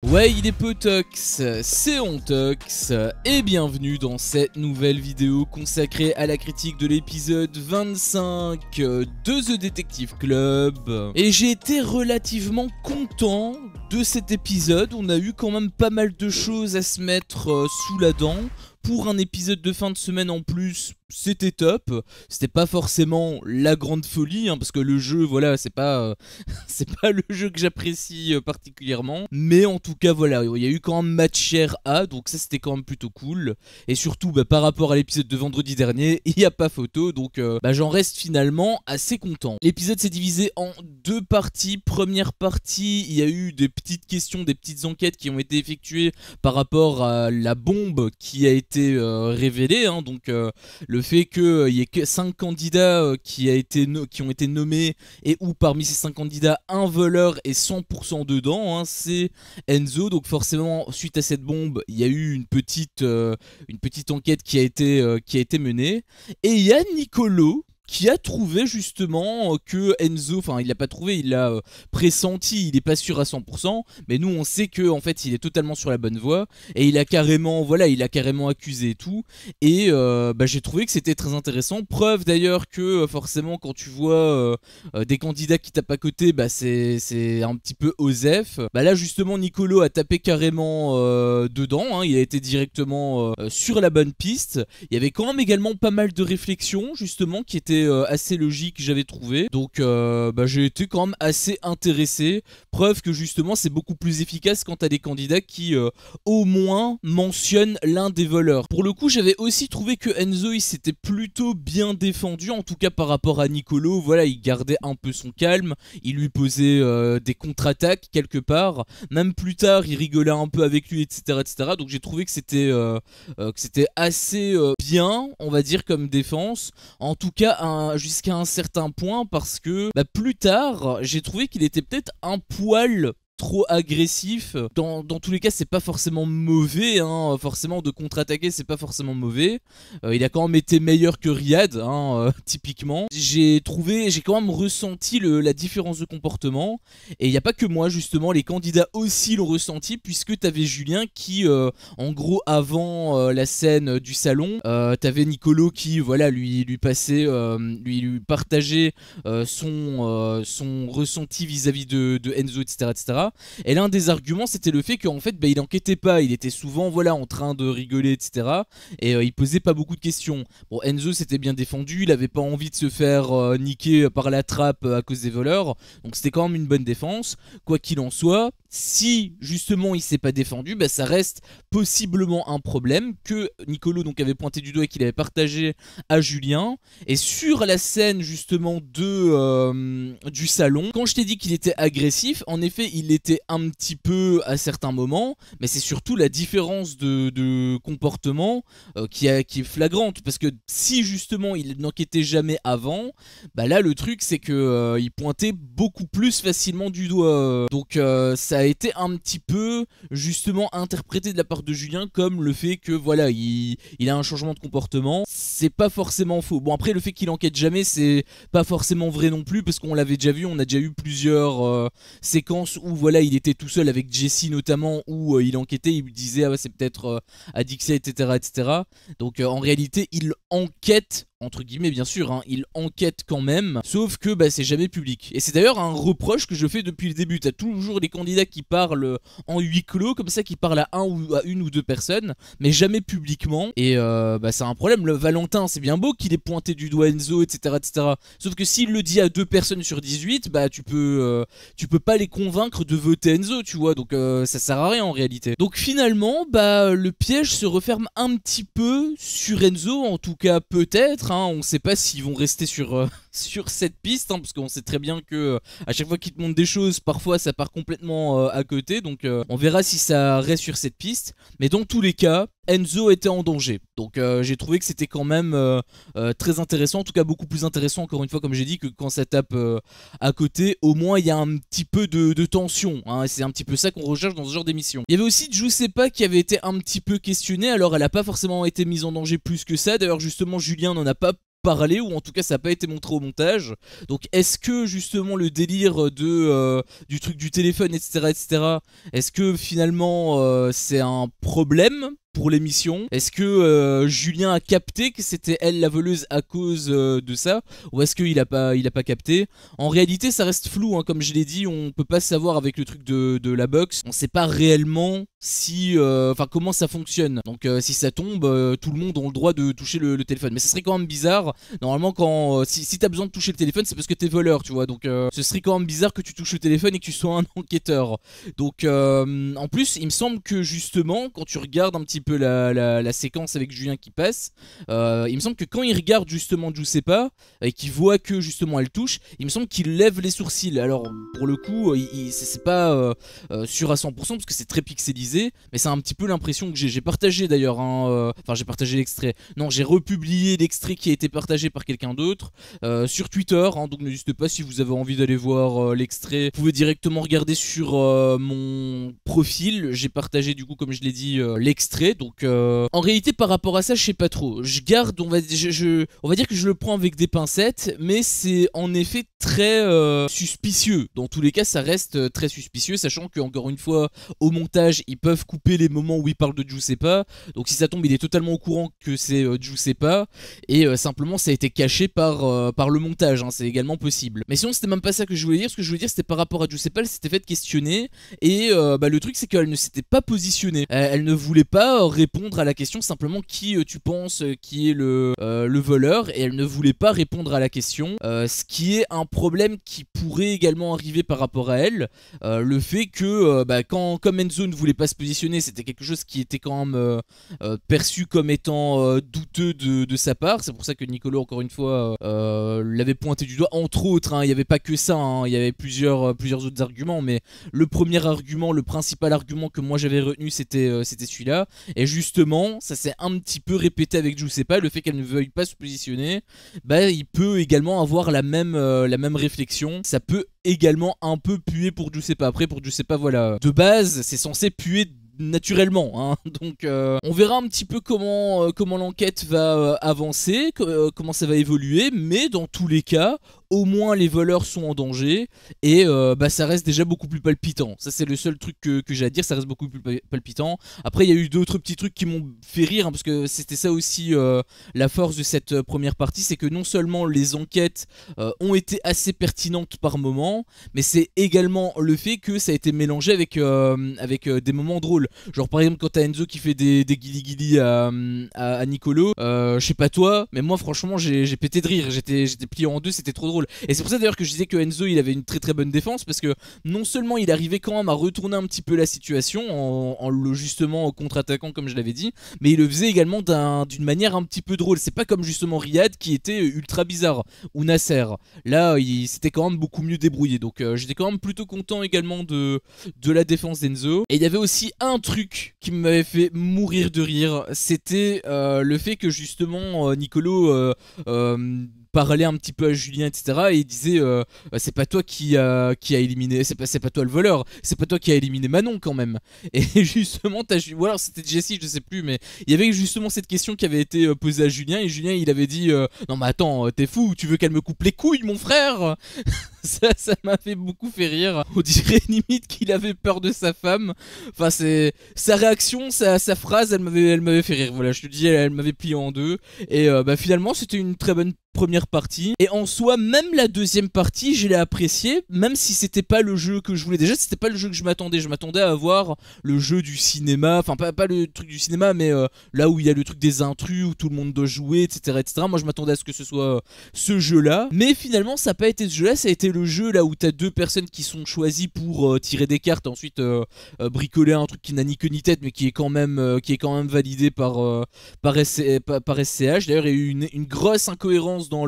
Ouais, il est Potox, c'est Ontox, et bienvenue dans cette nouvelle vidéo consacrée à la critique de l'épisode 25 de The Detective Club. Et j'ai été relativement content de cet épisode, on a eu quand même pas mal de choses à se mettre sous la dent. Pour un épisode de fin de semaine en plus, c'était top. C'était pas forcément la grande folie, parce que le jeu, voilà, c'est pas le jeu que j'apprécie particulièrement. Mais en tout cas, voilà, il y a eu quand même matière à, donc ça c'était quand même plutôt cool. Et surtout, par rapport à l'épisode de vendredi dernier, il n'y a pas photo, donc j'en reste finalement assez content. L'épisode s'est divisé en deux parties. Première partie, il y a eu des petites questions, des petites enquêtes qui ont été effectuées par rapport à la bombe qui a été révélée, donc le fait qu'il y ait que 5 candidats qui ont été nommés et où parmi ces 5 candidats un voleur est 100% dedans, c'est Enzo. Donc forcément suite à cette bombe il y a eu une petite enquête qui a été menée, et il y a Nicolo qui a trouvé justement que Enzo, enfin il l'a pas trouvé, il l'a pressenti, il est pas sûr à 100%, mais nous on sait que en fait il est totalement sur la bonne voie, et il a carrément accusé et tout, et j'ai trouvé que c'était très intéressant, preuve d'ailleurs que forcément quand tu vois des candidats qui tapent à côté, c'est un petit peu osef. Là justement Nicolo a tapé carrément dedans, il a été directement sur la bonne piste. Il y avait quand même également pas mal de réflexions justement qui étaient assez logique, j'avais trouvé, donc j'ai été quand même assez intéressé, preuve que justement c'est beaucoup plus efficace quand t'as des candidats qui au moins mentionnent l'un des voleurs. Pour le coup j'avais aussi trouvé que Enzo il s'était plutôt bien défendu, en tout cas par rapport à Nicolo, voilà, il gardait un peu son calme, il lui posait des contre-attaques quelque part, même plus tard il rigolait un peu avec lui, etc., donc j'ai trouvé que c'était assez bien, on va dire, comme défense, en tout cas jusqu'à un certain point, parce que plus tard j'ai trouvé qu'il était peut-être un poil trop agressif. Dans tous les cas c'est pas forcément mauvais, forcément de contre-attaquer c'est pas forcément mauvais, il a quand même été meilleur que Riyad, typiquement. J'ai quand même ressenti la différence de comportement, et il n'y a pas que moi justement, les candidats aussi l'ont ressenti, puisque t'avais Julien qui en gros avant la scène du salon, t'avais Nicolo qui voilà lui passait, lui partageait son ressenti vis-à-vis de Enzo, etc. Et l'un des arguments c'était le fait qu'en fait il enquêtait pas, il était souvent voilà en train de rigoler, etc. Et il posait pas beaucoup de questions. Bon, Enzo s'était bien défendu, il avait pas envie de se faire niquer par la trappe à cause des voleurs, donc c'était quand même une bonne défense. Quoi qu'il en soit, si justement il s'est pas défendu, ça reste possiblement un problème que Nicolo donc avait pointé du doigt et qu'il avait partagé à Julien. Et sur la scène justement du salon, quand je t'ai dit qu'il était agressif, en effet il était un petit peu à certains moments, mais c'est surtout la différence de comportement qui est flagrante, parce que si justement il n'enquêtait jamais avant, là le truc c'est que il pointait beaucoup plus facilement du doigt, donc ça a été un petit peu justement interprété de la part de Julien comme le fait que voilà il a un changement de comportement. C'est pas forcément faux. Bon, après le fait qu'il enquête jamais c'est pas forcément vrai non plus, parce qu'on l'avait déjà vu, on a déjà eu plusieurs séquences où voilà il était tout seul avec Jessie notamment, où il enquêtait, il lui disait ah ouais c'est peut-être Adixia, etc. Donc en réalité il enquête entre guillemets bien sûr, il enquête quand même, sauf que c'est jamais public. Et c'est d'ailleurs un reproche que je fais depuis le début, t'as toujours les candidats qui parlent en huis clos comme ça, qui parlent à une ou deux personnes, mais jamais publiquement, et c'est un problème. Le Valentin, c'est bien beau qu'il ait pointé du doigt Enzo, etc. Sauf que s'il le dit à 2 personnes sur 18, tu peux pas les convaincre de voter Enzo, tu vois, donc ça sert à rien en réalité. Donc finalement le piège se referme un petit peu sur Enzo, en tout cas peut-être, on sait pas s'ils vont rester sur cette piste, parce qu'on sait très bien que à chaque fois qu'ils te montrent des choses, parfois ça part complètement à côté, donc on verra si ça reste sur cette piste. Mais dans tous les cas, Enzo était en danger, donc j'ai trouvé que c'était quand même très intéressant, en tout cas beaucoup plus intéressant encore une fois comme j'ai dit, que quand ça tape à côté. Au moins il y a un petit peu de tension, et c'est un petit peu ça qu'on recherche dans ce genre d'émission. Il y avait aussi Giuseppa qui avait été un petit peu questionnée, alors elle a pas forcément été mise en danger plus que ça, d'ailleurs justement Julien n'en a pas parlé, ou en tout cas ça n'a pas été montré au montage. Donc est-ce que justement le délire du truc du téléphone, etc., est-ce que finalement c'est un problème pour l'émission? Est-ce que Julien a capté que c'était elle la voleuse à cause de ça, ou est-ce qu'il a pas capté? En réalité ça reste flou, hein, comme je l'ai dit, on peut pas savoir avec le truc de la box, on sait pas réellement si comment ça fonctionne. Donc si ça tombe, tout le monde a le droit de toucher le téléphone, mais ça serait quand même bizarre. Normalement quand si t'as besoin de toucher le téléphone, c'est parce que t'es voleur, tu vois. Donc ce serait quand même bizarre que tu touches le téléphone et que tu sois un enquêteur. Donc en plus il me semble que justement quand tu regardes un petit peu la séquence avec Julien qui passe, il me semble que quand il regarde justement Giuseppa et qu'il voit que justement elle touche, il me semble qu'il lève les sourcils. Alors pour le coup c'est pas sûr à 100% parce que c'est très pixelisé, mais c'est un petit peu l'impression que j'ai partagé d'ailleurs, hein, enfin j'ai partagé l'extrait, non j'ai republié l'extrait qui a été partagé par quelqu'un d'autre sur Twitter, hein, donc n'hésitez pas si vous avez envie d'aller voir l'extrait, vous pouvez directement regarder sur mon profil, j'ai partagé du coup comme je l'ai dit l'extrait. Donc en réalité par rapport à ça je sais pas trop, je garde, on va dire que je le prends avec des pincettes, mais c'est en effet très suspicieux. Dans tous les cas ça reste très suspicieux, sachant que encore une fois au montage ils peuvent couper les moments où ils parlent de Giuseppa, donc si ça tombe il est totalement au courant que c'est Giuseppa, et simplement ça a été caché par le montage, hein, c'est également possible. Mais sinon c'était même pas ça que je voulais dire, ce que je voulais dire c'était par rapport à Giuseppa, elle s'était fait questionner, et le truc c'est qu'elle ne s'était pas positionnée, elle ne voulait pas répondre à la question simplement qui tu penses qui est le voleur, et elle ne voulait pas répondre à la question, ce qui est un problème qui pourrait également arriver par rapport à elle, le fait que comme Enzo ne voulait pas se positionner, c'était quelque chose qui était quand même perçu comme étant douteux de sa part. C'est pour ça que Nicolo encore une fois l'avait pointé du doigt, entre autres, hein, il n'y avait pas que ça, hein, il y avait plusieurs autres arguments, mais le premier argument, le principal argument que moi j'avais retenu c'était celui-là. Et justement ça s'est un petit peu répété avec Giuseppa, le fait qu'elle ne veuille pas se positionner, il peut également avoir la même réflexion, ça peut également un peu puer pour Giuseppa. Après pour Giuseppa voilà, de base c'est censé puer naturellement, hein. Donc on verra un petit peu comment l'enquête va avancer, comment ça va évoluer, mais dans tous les cas au moins les voleurs sont en danger, et ça reste déjà beaucoup plus palpitant. Ça c'est le seul truc que j'ai à dire, ça reste beaucoup plus palpitant. Après il y a eu d'autres petits trucs qui m'ont fait rire, hein, parce que c'était ça aussi la force de cette première partie, c'est que non seulement les enquêtes ont été assez pertinentes par moments, mais c'est également le fait que ça a été mélangé avec des moments drôles. Genre par exemple quand t'as Enzo qui fait des guili-guili à Nicolo, je sais pas toi, mais moi franchement j'ai pété de rire, j'étais plié en deux, c'était trop drôle. Et c'est pour ça d'ailleurs que je disais que Enzo il avait une très très bonne défense, parce que non seulement il arrivait quand même à retourner un petit peu la situation en le justement contre-attaquant comme je l'avais dit, mais il le faisait également d'une manière un petit peu drôle. C'est pas comme justement Riyad qui était ultra bizarre, ou Nasser. Là il s'était quand même beaucoup mieux débrouillé, donc j'étais quand même plutôt content également de la défense d'Enzo. Et il y avait aussi un truc qui m'avait fait mourir de rire, c'était le fait que justement Nicolo parlait un petit peu à Julien, etc. Et il disait c'est pas toi qui a éliminé, c'est pas toi le voleur, c'est pas toi qui a éliminé Manon quand même. Et justement ou alors c'était Jessie, je sais plus, mais il y avait justement cette question qui avait été posée à Julien, et Julien il avait dit non mais attends, t'es fou, tu veux qu'elle me coupe les couilles mon frère? Ça m'a fait beaucoup fait rire. On dirait limite qu'il avait peur de sa femme. Enfin c'est sa réaction, sa phrase, elle m'avait fait rire. Voilà, je te dis, elle m'avait plié en deux. Et finalement c'était une très bonne première partie, et en soi même la deuxième partie je l'ai appréciée, même si c'était pas le jeu que je voulais. Déjà c'était pas le jeu que je m'attendais à avoir le jeu du cinéma, enfin pas le truc du cinéma, mais là où il y a le truc des intrus où tout le monde doit jouer, etc. Moi je m'attendais à ce que ce soit ce jeu là, mais finalement ça n'a pas été ce jeu là, ça a été le jeu là où t'as deux personnes qui sont choisies pour tirer des cartes, ensuite bricoler un truc qui n'a ni queue ni tête, mais qui est quand même validé par SCH. D'ailleurs il y a eu une grosse incohérence dans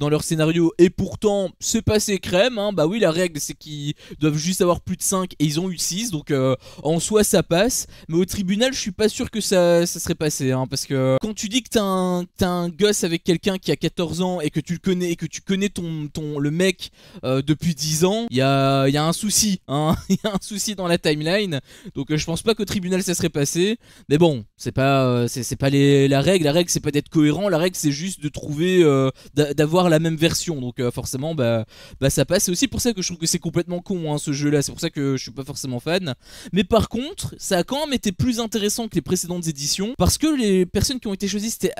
leur scénario, et pourtant c'est passé crème, hein. Bah oui, la règle c'est qu'ils doivent juste avoir plus de 5 et ils ont eu 6, donc en soi ça passe, mais au tribunal je suis pas sûr que ça serait passé, hein, parce que quand tu dis que t'as un gosse avec quelqu'un qui a 14 ans et que tu le connais, et que tu connais le mec depuis 10 ans, il y a un souci, hein. Il y a un souci dans la timeline, donc je pense pas qu'au tribunal ça serait passé, mais bon, c'est pas la règle c'est pas d'être cohérent, la règle c'est juste de trouver, d'avoir la même version, donc forcément bah ça passe. C'est aussi pour ça que je trouve que c'est complètement con, hein, ce jeu là, c'est pour ça que je suis pas forcément fan, mais par contre ça a quand même été plus intéressant que les précédentes éditions, parce que les personnes qui ont été choisies c'était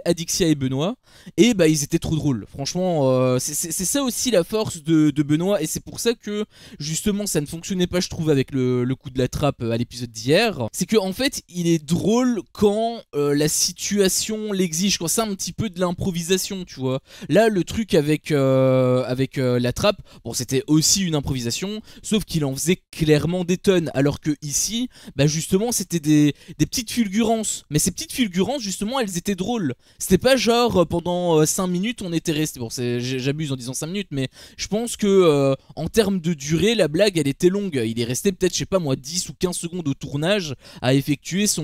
Adixia et Benoît, et bah ils étaient trop drôles, franchement, c'est ça aussi la force de Benoît, et c'est pour ça que justement ça ne fonctionnait pas je trouve avec le coup de la trappe à l'épisode d'hier, c'est que en fait il est drôle quand la situation l'exige, quand c'est un petit peu de l'improvisation, tu vois. Là le truc avec la trappe, bon c'était aussi une improvisation, sauf qu'il en faisait clairement des tonnes, alors que ici, bah justement c'était des petites fulgurances, mais ces petites fulgurances justement elles étaient drôles, c'était pas genre pendant 5 minutes on était resté, bon j'abuse en disant 5 minutes, mais je pense que en termes de durée la blague elle était longue, il est resté peut-être je sais pas moi 10 ou 15 secondes au tournage à effectuer sa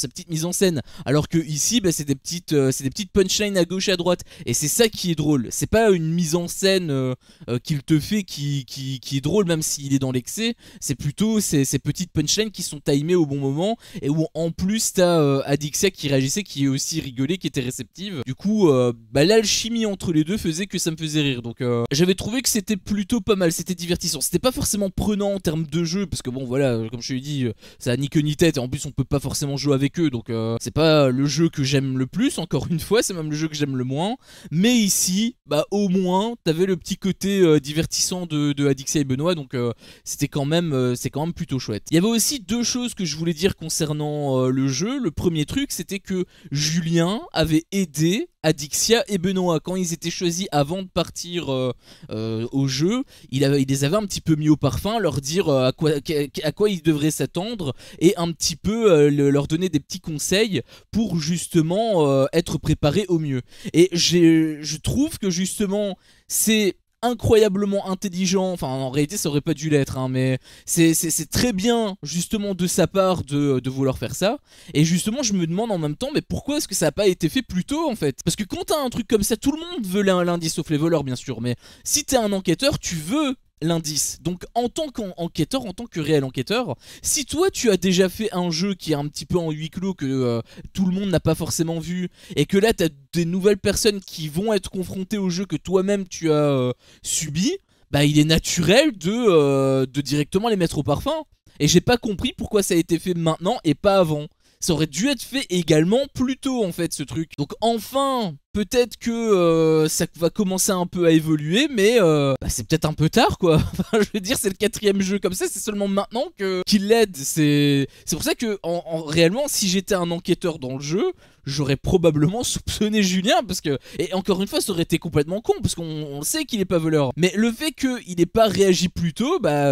petite mise en scène, alors que ici bah, c'est des petites punchlines à gauche et à droite, et c'est ça qui est drôle, c'est pas une mise en scène qu'il te fait qui est drôle même s'il est dans l'excès, c'est plutôt ces petites punchlines qui sont timées au bon moment, et où en plus t'as Adixia qui réagissait, qui est aussi rigolée, qui était réceptive, du coup bah, l'alchimie entre les deux faisait que ça me faisait rire, donc j'avais trouvé que c'était plutôt pas mal, c'était divertissant, c'était pas forcément prenant en termes de jeu, parce que bon voilà, comme je te l'ai dit, ça a ni queue ni tête, et en plus on peut pas forcément jouer avec eux, donc c'est pas le jeu que j'aime le plus, encore une fois, c'est même le jeu que j'aime le moins, mais ici, bah au moins, t'avais le petit côté divertissant de Adixia et Benoît, donc c'est quand même plutôt chouette. Il y avait aussi deux choses que je voulais dire concernant le jeu. Le premier truc, c'était que Julien avait aidé Adixia et Benoît quand ils étaient choisis avant de partir au jeu. Il les avait un petit peu mis au parfum, leur dire à quoi ils devraient s'attendre, et un petit peu leur donner des petits conseils pour justement être préparés au mieux. Et je trouve que justement c'est incroyablement intelligent, enfin en réalité ça aurait pas dû l'être, hein, mais c'est très bien justement de sa part de vouloir faire ça, et justement je me demande en même temps mais pourquoi est-ce que ça a pas été fait plus tôt en fait, parce que quand t'as un truc comme ça tout le monde veut l'indice sauf les voleurs bien sûr, mais si t'es un enquêteur tu veux l'indice, donc en tant qu'enquêteur, en tant que réel enquêteur, si toi tu as déjà fait un jeu qui est un petit peu en huis clos, que tout le monde n'a pas forcément vu, et que là t'as des nouvelles personnes qui vont être confrontées au jeu que toi-même tu as subi, bah il est naturel de directement les mettre au parfum, et j'ai pas compris pourquoi ça a été fait maintenant et pas avant. Ça aurait dû être fait également plus tôt en fait ce truc. Donc enfin, peut-être que ça va commencer un peu à évoluer, mais bah, c'est peut-être un peu tard quoi. Enfin, je veux dire, c'est le 4e jeu comme ça, c'est seulement maintenant qu'il l'aide. C'est pour ça que réellement, si j'étais un enquêteur dans le jeu, j'aurais probablement soupçonné Julien, parce que, et encore une fois ça aurait été complètement con parce qu'on sait qu'il est pas voleur, mais le fait qu'il ait pas réagi plus tôt, bah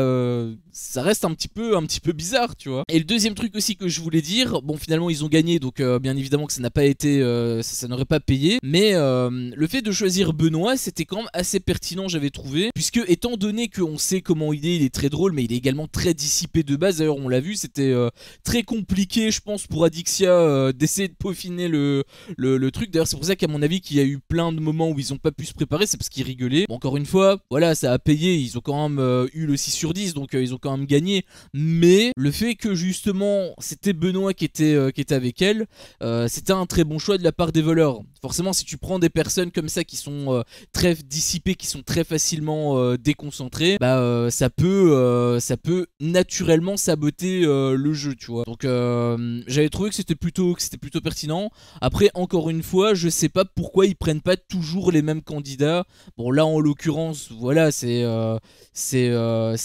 ça reste un petit peu bizarre, tu vois. Et le deuxième truc aussi que je voulais dire, bon finalement ils ont gagné, donc bien évidemment que ça n'a pas été ça n'aurait pas payé, mais le fait de choisir Benoît c'était quand même assez pertinent, j'avais trouvé, puisque étant donné qu'on sait comment il est très drôle, mais il est également très dissipé de base. D'ailleurs on l'a vu, c'était très compliqué je pense pour Adixia d'essayer de peaufiner le truc. D'ailleurs c'est pour ça qu'à mon avis qu'il y a eu plein de moments où ils ont pas pu se préparer, c'est parce qu'ils rigolaient. Bon, encore une fois, voilà, ça a payé, ils ont quand même eu le 6 sur 10, donc ils ont quand même gagné, mais le fait que justement c'était Benoît qui était avec elle, c'était un très bon choix de la part des voleurs. Forcément si tu prends des personnes comme ça qui sont très dissipées, qui sont très facilement déconcentrées, bah ça peut naturellement saboter le jeu, tu vois. Donc j'avais trouvé que c'était plutôt pertinent. Après encore une fois je sais pas pourquoi ils prennent pas toujours les mêmes candidats. Bon là en l'occurrence voilà c'est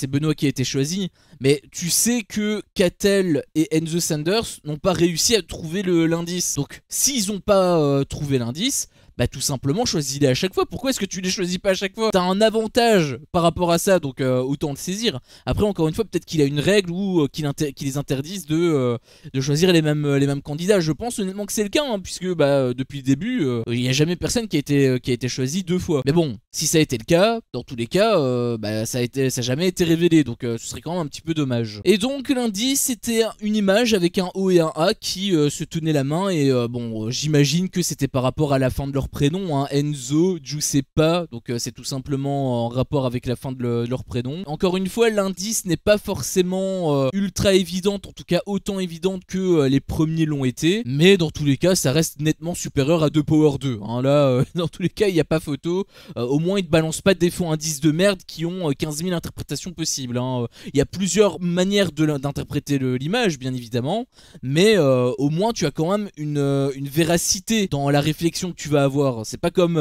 Benoît qui a été choisi, mais tu sais que Catel et Enzo Sanders n'ont pas réussi à trouver l'indice, donc s'ils n'ont pas trouvé l'indice, bah tout simplement choisis-les à chaque fois. Pourquoi est-ce que tu les choisis pas à chaque fois? T'as un avantage par rapport à ça, donc autant le saisir. Après encore une fois peut-être qu'il a une règle ou qu'il les interdise de choisir les mêmes candidats. Je pense honnêtement que c'est le cas, hein, puisque bah depuis le début il n'y a jamais personne qui a été choisi 2 fois. Mais bon, si ça a été le cas, dans tous les cas bah ça a jamais été révélé, donc ce serait quand même un petit peu dommage. Et donc l'indice c'était une image avec un O et un A qui se tenaient la main, et bon j'imagine que c'était par rapport à la fin de leur leur prénom, hein, Enzo, Giuseppa, donc c'est tout simplement en rapport avec la fin de leur prénom. Encore une fois, l'indice n'est pas forcément ultra évidente, en tout cas autant évidente que les premiers l'ont été, mais dans tous les cas, ça reste nettement supérieur à 2 Power 2. Hein. Là, dans tous les cas, il n'y a pas photo. Au moins, ils ne balancent pas des faux indices de merde qui ont 15 000 interprétations possibles. Hein. Il y a plusieurs manières d'interpréter l'image, bien évidemment, mais au moins, tu as quand même une véracité dans la réflexion que tu vas avoir. C'est pas comme,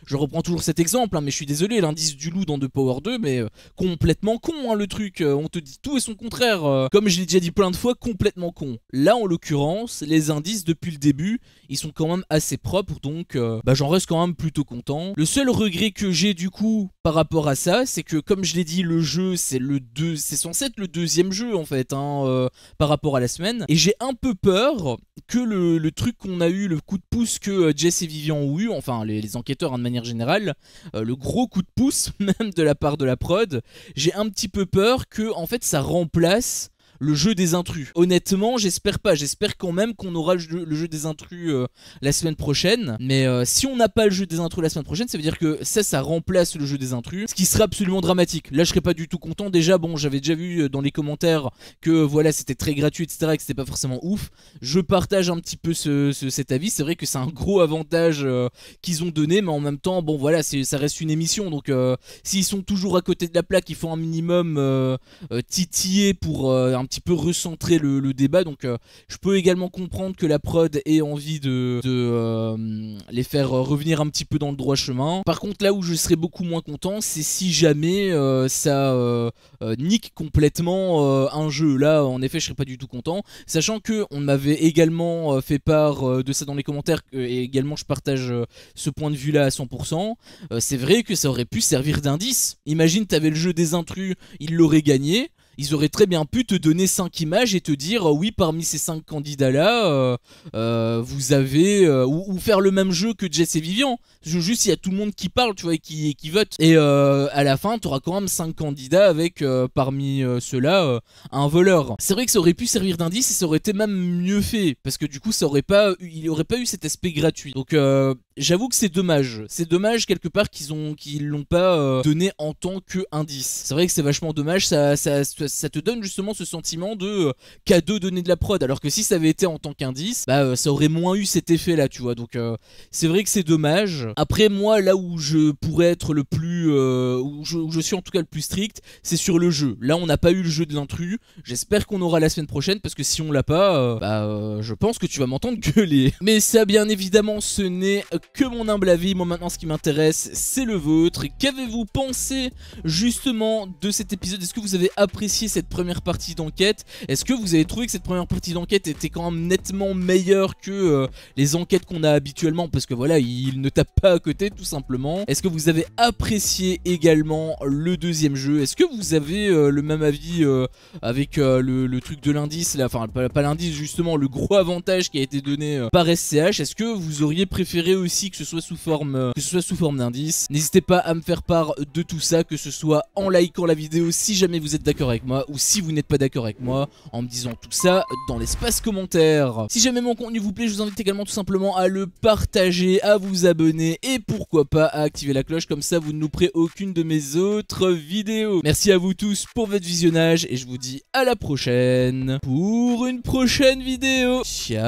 je reprends toujours cet exemple, hein, mais je suis désolé, l'indice du loup dans 2 Power 2, mais complètement con, hein, le truc. On te dit tout et son contraire. Comme je l'ai déjà dit plein de fois, complètement con. Là, en l'occurrence, les indices, depuis le début, ils sont quand même assez propres, donc j'en reste quand même plutôt content. Le seul regret que j'ai du coup par rapport à ça, c'est que comme je l'ai dit, le jeu c'est censé être le deuxième jeu en fait, hein, par rapport à la semaine, et j'ai un peu peur que le truc qu'on a eu, le coup de pouce que Jess et Vivian ont eu, enfin les enquêteurs hein, de manière générale, le gros coup de pouce même de la part de la prod, j'ai un petit peu peur que en fait ça remplace le jeu des intrus. Honnêtement, j'espère pas. J'espère quand même qu'on aura le jeu des intrus la semaine prochaine. Mais si on n'a pas le jeu des intrus la semaine prochaine, ça veut dire que ça remplace le jeu des intrus. Ce qui serait absolument dramatique. Là, je serais pas du tout content. Déjà, bon, j'avais déjà vu dans les commentaires que voilà, c'était très gratuit, etc. Et que c'était pas forcément ouf. Je partage un petit peu cet avis. C'est vrai que c'est un gros avantage qu'ils ont donné. Mais en même temps, bon, voilà, ça reste une émission. Donc, s'ils sont toujours à côté de la plaque, il faut un minimum titiller pour un petit peu recentrer le débat, donc je peux également comprendre que la prod ait envie de les faire revenir un petit peu dans le droit chemin. Par contre, là où je serais beaucoup moins content, c'est si jamais ça nique complètement un jeu. Là, en effet, je serais pas du tout content, sachant que on m'avait également fait part de ça dans les commentaires, et également je partage ce point de vue-là à 100%. C'est vrai que ça aurait pu servir d'indice. Imagine, t'avais le jeu des intrus, il l'aurait gagné. Ils auraient très bien pu te donner 5 images et te dire oui, parmi ces 5 candidats là vous avez ou faire le même jeu que Jess et Vivian. Juste il y a tout le monde qui parle, tu vois, et qui vote, et à la fin tu auras quand même 5 candidats avec parmi ceux-là un voleur. C'est vrai que ça aurait pu servir d'indice et ça aurait été même mieux fait, parce que du coup il aurait pas eu cet aspect gratuit. Donc j'avoue que c'est dommage. C'est dommage quelque part qu'ils l'ont pas donné en tant que indice. C'est vrai que c'est vachement dommage. Ça te donne justement ce sentiment de cadeau donné de la prod. Alors que si ça avait été en tant qu'indice, ça aurait moins eu cet effet là, tu vois. Donc c'est vrai que c'est dommage. Après, moi, là où je pourrais être le plus, où je suis en tout cas le plus strict, c'est sur le jeu. Là, on n'a pas eu le jeu de l'intrus. J'espère qu'on aura la semaine prochaine, parce que si on l'a pas, je pense que tu vas m'entendre gueuler. Mais ça, bien évidemment, ce n'est que mon humble avis. Moi maintenant, ce qui m'intéresse, c'est le vôtre. Qu'avez-vous pensé justement de cet épisode? Est-ce que vous avez apprécié cette première partie d'enquête? Est-ce que vous avez trouvé que cette première partie d'enquête était quand même nettement meilleure que les enquêtes qu'on a habituellement? Parce que voilà, il ne tape pas à côté, tout simplement. Est-ce que vous avez apprécié également le deuxième jeu? Est-ce que vous avez le même avis avec le truc de l'indice là? Enfin, pas l'indice, justement, le gros avantage qui a été donné par SCH. Est-ce que vous auriez préféré aussi que ce soit sous forme d'indice? N'hésitez pas à me faire part de tout ça, que ce soit en likant la vidéo si jamais vous êtes d'accord avec moi, ou si vous n'êtes pas d'accord avec moi, en me disant tout ça dans l'espace commentaire. Si jamais mon contenu vous plaît, je vous invite également tout simplement à le partager, à vous abonner, et pourquoi pas à activer la cloche, comme ça vous ne louperez aucune de mes autres vidéos. Merci à vous tous pour votre visionnage, et je vous dis à la prochaine pour une prochaine vidéo. Ciao.